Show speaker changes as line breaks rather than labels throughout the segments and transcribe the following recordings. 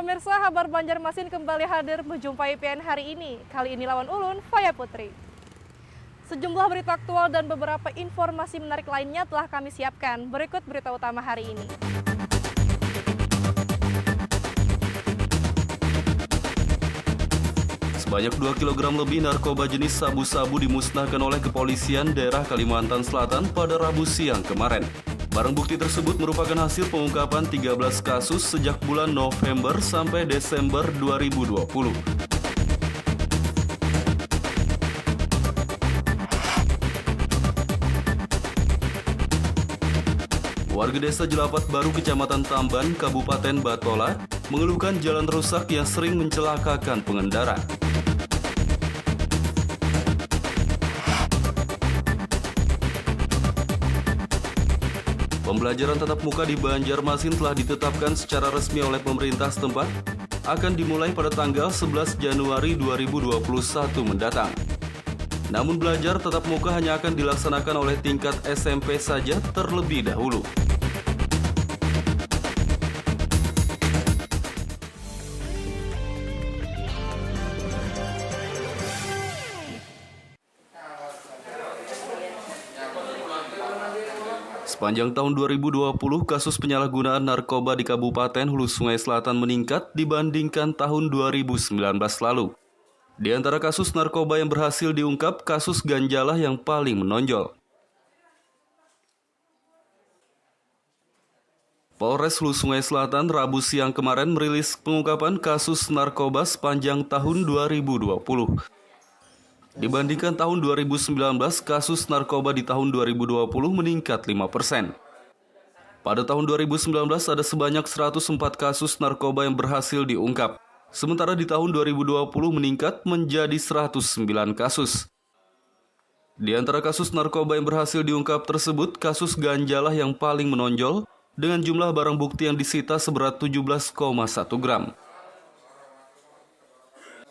Pemirsa, Kabar Banjarmasin kembali hadir menjumpai PN hari ini. Kali ini lawan ulun, Faya Putri. Sejumlah berita aktual dan beberapa informasi menarik lainnya telah kami siapkan. Berikut berita utama hari ini.
Sebanyak 2 kg lebih narkoba jenis sabu-sabu dimusnahkan oleh kepolisian daerah Kalimantan Selatan pada Rabu siang kemarin. Barang bukti tersebut merupakan hasil pengungkapan 13 kasus sejak bulan November sampai Desember 2020. Warga desa Jelapat Baru, Kecamatan Tamban, Kabupaten Batola, mengeluhkan jalan rusak yang sering mencelakakan pengendara. Pembelajaran tatap muka di Banjarmasin telah ditetapkan secara resmi oleh pemerintah setempat, akan dimulai pada tanggal 11 Januari 2021 mendatang. Namun belajar tatap muka hanya akan dilaksanakan oleh tingkat SMP saja terlebih dahulu. Sepanjang tahun 2020, kasus penyalahgunaan narkoba di Kabupaten Hulu Sungai Selatan meningkat dibandingkan tahun 2019 lalu. Di antara kasus narkoba yang berhasil diungkap, kasus ganjalah yang paling menonjol. Polres Hulu Sungai Selatan Rabu siang kemarin merilis pengungkapan kasus narkoba sepanjang tahun 2020. Dibandingkan tahun 2019, kasus narkoba di tahun 2020 meningkat 5%. Pada tahun 2019 ada sebanyak 104 kasus narkoba yang berhasil diungkap. Sementara di tahun 2020 meningkat menjadi 109 kasus. Di antara kasus narkoba yang berhasil diungkap tersebut, kasus ganjalah yang paling menonjol dengan jumlah barang bukti yang disita seberat 17,1 gram.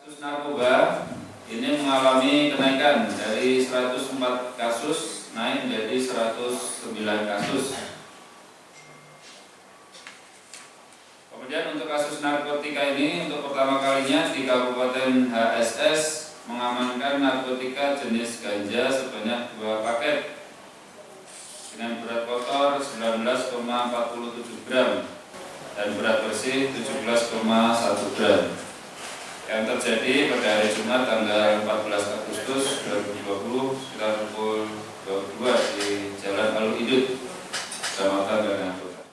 Kasus narkoba ini mengalami kenaikan dari 104 kasus naik menjadi 109 kasus. Kemudian untuk kasus narkotika ini untuk pertama kalinya di Kabupaten HSS mengamankan narkotika jenis ganja sebanyak 2 paket dengan berat kotor 19,47 gram dan berat bersih 17,1 gram. Yang terjadi pada hari Jumat tanggal 14 Agustus 2020 sekitar pukul 22 di Jalan Al-Idud, Kecamatan Gangnapura.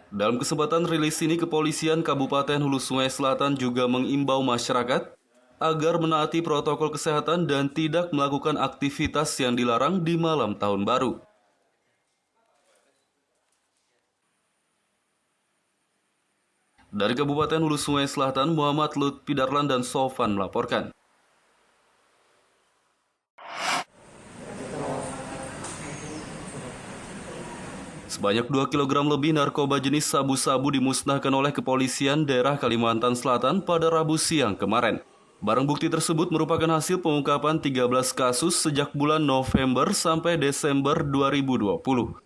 Dalam kesempatan rilis ini, Kepolisian Kabupaten Hulu Sungai Selatan juga mengimbau masyarakat agar menaati protokol kesehatan dan tidak melakukan aktivitas yang dilarang di malam tahun baru. Dari Kabupaten Hulu Sungai Selatan, Muhammad Lutfi Darlan dan Sofan melaporkan. Sebanyak 2 kg lebih narkoba jenis sabu-sabu dimusnahkan oleh kepolisian daerah Kalimantan Selatan pada Rabu siang kemarin. Barang bukti tersebut merupakan hasil pengungkapan 13 kasus sejak bulan November sampai Desember 2020.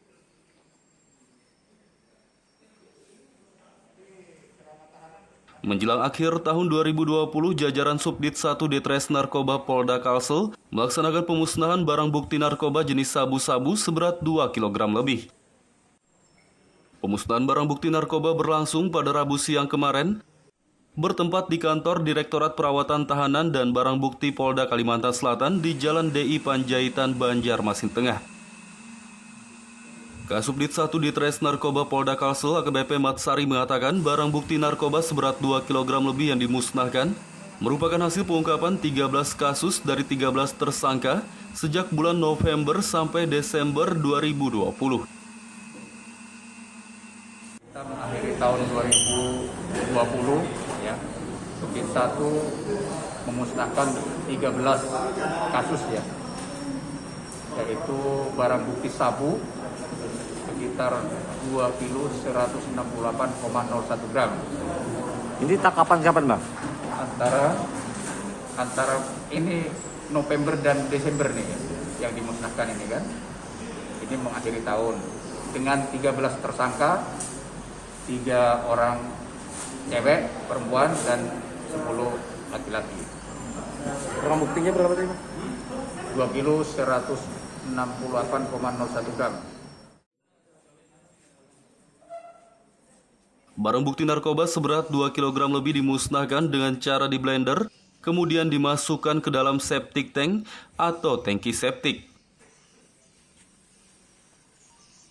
Menjelang akhir tahun 2020, jajaran Subdit 1 Ditres Narkoba Polda Kalsel melaksanakan pemusnahan barang bukti narkoba jenis sabu-sabu seberat 2 kg lebih. Pemusnahan barang bukti narkoba berlangsung pada Rabu siang kemarin, bertempat di kantor Direktorat Perawatan Tahanan dan Barang Bukti Polda Kalimantan Selatan di Jalan DI Panjaitan, Banjarmasin Tengah. Kasubdit 1 Ditres Narkoba Polda Kalsel AKBP Matsari mengatakan barang bukti narkoba seberat 2 kg lebih yang dimusnahkan merupakan hasil pengungkapan 13 kasus dari 13 tersangka sejak bulan November sampai Desember 2020.
Kita mengakhiri tahun 2020 ya. Subdit 1 memusnahkan 13 kasus ya. Yaitu barang bukti sabu sekitar 2 kilo 168,01 gram.
Ini kapan Bang?
Antara ini November dan Desember nih yang dimusnahkan ini kan. Ini mengakhiri tahun dengan 13 tersangka 3 orang cewek, perempuan, dan 10 laki-laki.
Barang buktinya berapa tadi, Bang?
2 kilo 168,01 gram.
Barang bukti narkoba seberat 2 kg lebih dimusnahkan dengan cara di blender, kemudian dimasukkan ke dalam septic tank atau tangki septik.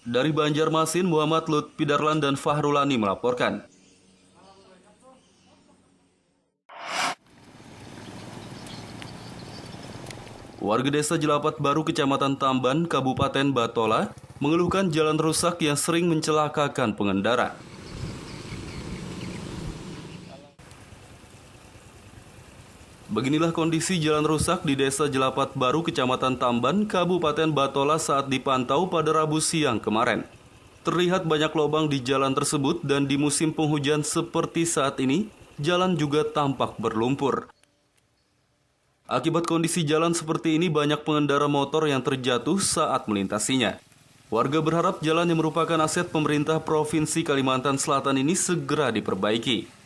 Dari Banjarmasin, Muhammad Lutfi Darlan dan Fahrulani melaporkan. Warga desa Jelapat Baru, Kecamatan Tamban, Kabupaten Batola, mengeluhkan jalan rusak yang sering mencelakakan pengendara. Beginilah kondisi jalan rusak di desa Jelapat Baru, Kecamatan Tamban, Kabupaten Batola saat dipantau pada Rabu siang kemarin. Terlihat banyak lubang di jalan tersebut dan di musim penghujan seperti saat ini, jalan juga tampak berlumpur. Akibat kondisi jalan seperti ini, banyak pengendara motor yang terjatuh saat melintasinya. Warga berharap jalan yang merupakan aset pemerintah Provinsi Kalimantan Selatan ini segera diperbaiki.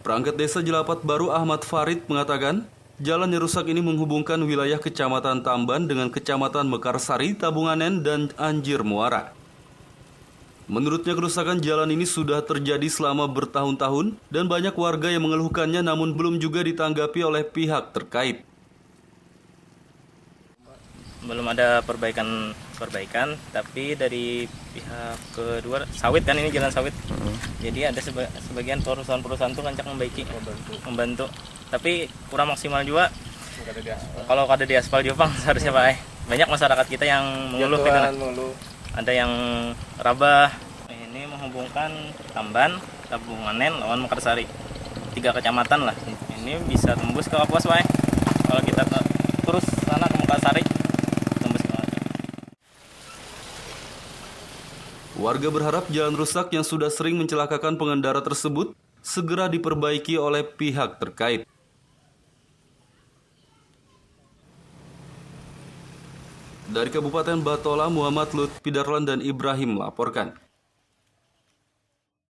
Perangkat Desa Jelapat Baru Ahmad Farid mengatakan, jalan yang rusak ini menghubungkan wilayah Kecamatan Tamban dengan Kecamatan Mekarsari, Tabunganen, dan Anjir Muara. Menurutnya kerusakan jalan ini sudah terjadi selama bertahun-tahun dan banyak warga yang mengeluhkannya namun belum juga ditanggapi oleh pihak terkait.
Belum ada perbaikan, tapi dari pihak kedua sawit kan, ini jalan sawit. Jadi ada sebagian perusahaan-perusahaan tuh ngancak membantu. Tapi kurang maksimal juga. Kalau ada di aspal juga, Bang, seharusnya Pak. Banyak masyarakat kita yang mengeluh gitu. Ada yang rabah. Ini menghubungkan Tamban, Tabunganen, lawan Mekarsari. 3 kecamatan lah. Ini bisa tembus ke Kapuas, Pak. Kalau kita terus sana ke Mekarsari.
Warga berharap jalan rusak yang sudah sering mencelakakan pengendara tersebut segera diperbaiki oleh pihak terkait. Dari Kabupaten Batola, Muhammad Lutfi Darlan dan Ibrahim melaporkan.